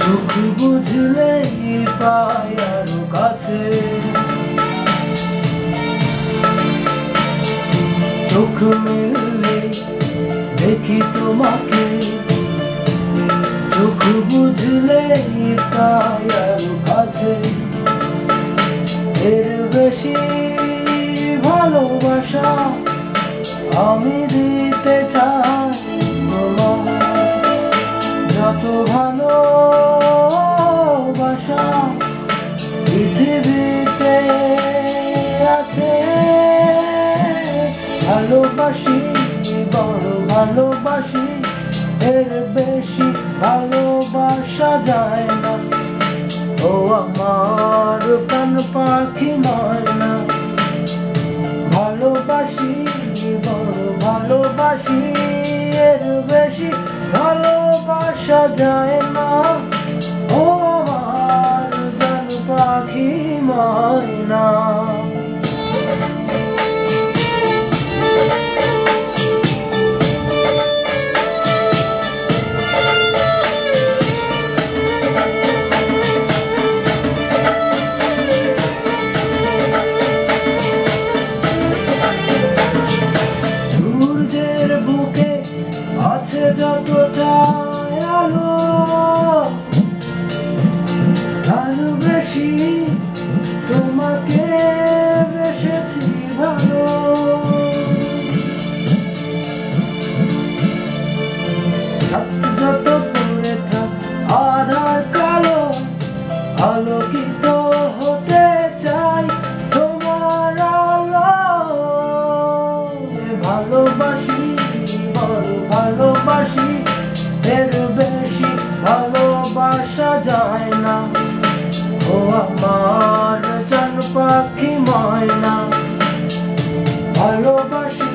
সুখ বুঝলেই পাই আরো কাছে, চোখ মেললে দেখি তোমাকে, চোখ বুঝলেই পাই আরো কাছে। এর বেশি ভালোবাসা আমি দিতে চাই তোমায়, যত ভালোবাসা পৃথিবীতে আছে। ভালোবাসি, বড় ভালোবাসি, এর বেশি ভালোবাসা যায় না। ও আমার প্রাণ পাখি ময়না, ভালোবাসি, বড় ভালোবাসি, এর বেশি ভালোবাসা যায় না। ও আমার প্রাণ পাখি ময়না। আছে যতটা আলো, ভালোবেসি তোমাকে, বেসেছি ভালো। যত পড়ে থাক আধার কালো, আলোকিত হতে চাই তোমার আলো। ভালোবাসি, বড় ভালোবাসি, এর বেশি ভালোবাসা যায় না। ও আমার জান পাখি ময়না, ভালোবাসি,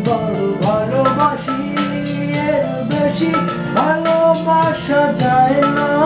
বড় ভালোবাসি, এর বেশি ভালোবাসা যায় না।